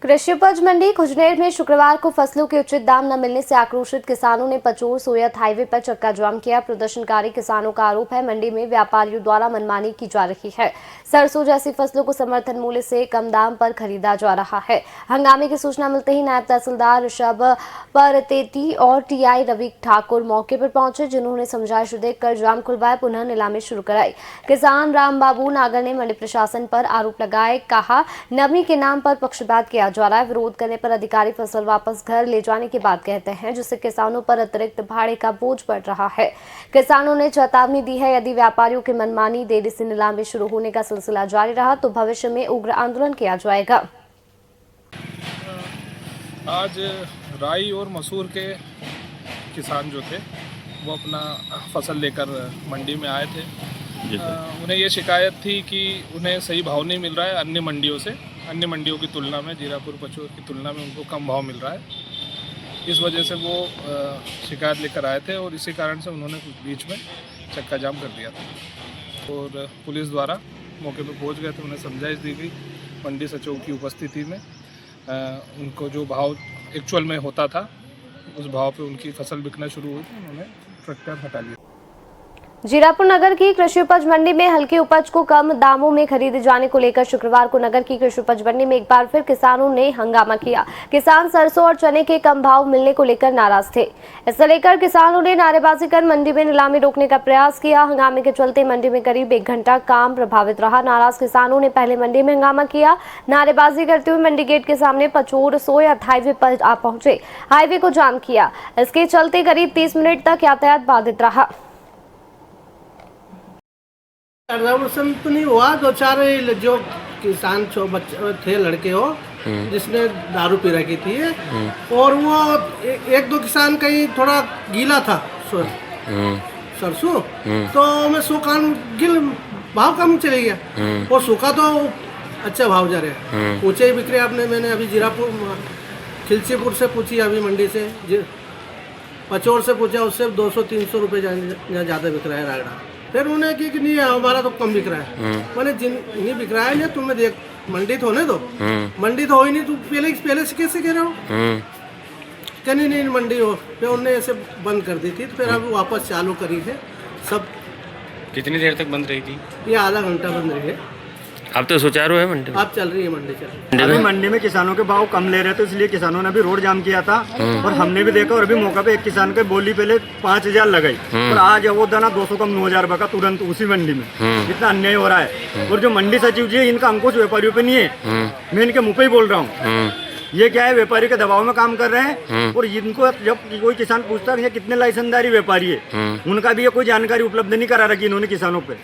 कृषि उपज मंडी खुजनेर में शुक्रवार को फसलों के उचित दाम न मिलने से आक्रोशित किसानों ने पचोर सोयत हाईवे पर चक्का जाम किया। प्रदर्शनकारी किसानों का आरोप है मंडी में व्यापारियों द्वारा मनमानी की जा रही है। सरसों जैसी फसलों को समर्थन मूल्य से कम दाम पर खरीदा जा रहा है। हंगामे की सूचना मिलते ही नायब तहसीलदार ऋषभ परतेती और टीआई रवि ठाकुर मौके पर पहुंचे, जिन्होंने समझाइश देकर जाम खुलवाए, पुनः नीलामी शुरू कराई। किसान राम बाबू नागर ने मंडी प्रशासन पर आरोप लगाए, कहा नमी के नाम पर पक्षपात किया जा रहा है। विरोध करने पर अधिकारी फसल वापस घर ले जाने की बात कहते हैं, जिससे किसानों पर अतिरिक्त भाड़े का बोझ बढ़ रहा है। किसानों ने चेतावनी दी है, यदि व्यापारियों की मनमानी देरी से नीलामी शुरू होने का सिलसिला जारी रहा तो भविष्य में उग्र आंदोलन किया जाएगा। आज राई और मसूर के किसान जो थे वो अपना फसल लेकर मंडी में आए थे। उन्हें ये शिकायत थी कि उन्हें सही भाव नहीं मिल रहा है अन्य मंडियों से। अन्य मंडियों की तुलना में जीरापुर पचोर की तुलना में उनको कम भाव मिल रहा है। इस वजह से वो शिकायत लेकर आए थे और इसी कारण से उन्होंने बीच में चक्का जाम कर दिया था और पुलिस द्वारा मौके पर पहुंच गए थे। उन्हें समझाइश दी गई मंडी सचिव की उपस्थिति में। उनको जो भाव एक्चुअल में होता था उस भाव पे उनकी फसल बिकना शुरू हुई, तो उन्होंने ट्रैक्टर हटा लिया। जीरापुर नगर की कृषि उपज मंडी में हल्की उपज को कम दामों में खरीदे जाने को लेकर शुक्रवार को नगर की कृषि उपज मंडी में एक बार फिर किसानों ने हंगामा किया। किसान सरसों और चने के कम भाव मिलने को लेकर नाराज थे। इसे लेकर किसानों ने नारेबाजी कर मंडी में नीलामी रोकने का प्रयास किया। हंगामे के चलते मंडी में करीब 1 घंटा काम प्रभावित रहा। नाराज किसानों ने पहले मंडी में हंगामा किया। नारेबाजी करते हुए मंडी गेट के सामने पचोर सोयत हाईवे पर आ पहुंचे। हाईवे को जाम किया। इसके चलते करीब 30 मिनट तक यातायात बाधित रहा। प्रदर्शन तो नहीं हुआ, 2-4 जो किसान थे लड़के हो जिसने दारू पी रखी थी और वो 1-2 किसान कहीं थोड़ा गीला था सरसों, तो मैं सूखान गिल भाव कम चले गया और सूखा तो अच्छा भाव जा रहा है। ऊंचे ही बिक रहे। आपने मैंने अभी जीरापुर खिलचीपुर से पूछी, अभी मंडी से पचोर से पूछा, उससे 200-300 रुपये ज़्यादा बिक रहा है रागड़ा। फिर उन्हें कि नहीं हमारा तो कम बिक रहा है। मैंने जिन नहीं बिक रहा है ना, तुम्हें देख मंडी तो होने दो। मंडी तो हो ही नहीं, तुम पहले से कैसे कह रहे हो? क्या नहीं मंडी हो। फिर उन्होंने ऐसे बंद कर दी थी, तो फिर अभी वापस चालू करी है सब। कितनी देर तक बंद रहेगी? ये आधा घंटा बंद रही है। अब तो सुचारू है मंडी? अब चल रही है मंडी, चल रही है। अभी मंडी में किसानों के भाव कम ले रहे थे, इसलिए किसानों ने भी रोड जाम किया था और हमने भी देखा। और अभी मौका पे एक किसान के बोली पहले 5000 लगाई और आज वो दाना 200 कम 9000 रुपये का तुरंत उसी मंडी में। इतना अन्याय हो रहा है। और जो मंडी सचिव जी है, इनका अंकुश व्यापारियों पे नहीं है। मैं इनके मुँह पे ही बोल रहा हूँ। ये क्या है, व्यापारी के दबाव में काम कर रहे हैं। और इनको जब कोई किसान पूछता है कितने लाइसेंसदारी व्यापारी है, उनका भी ये कोई जानकारी उपलब्ध नहीं करा रखी इन्होंने किसानों पे।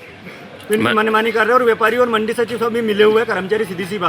मनमानी कर रहे हैं और व्यापारी और मंडी सचिव सभी मिले हुए कर्मचारी, सीधी सी बात।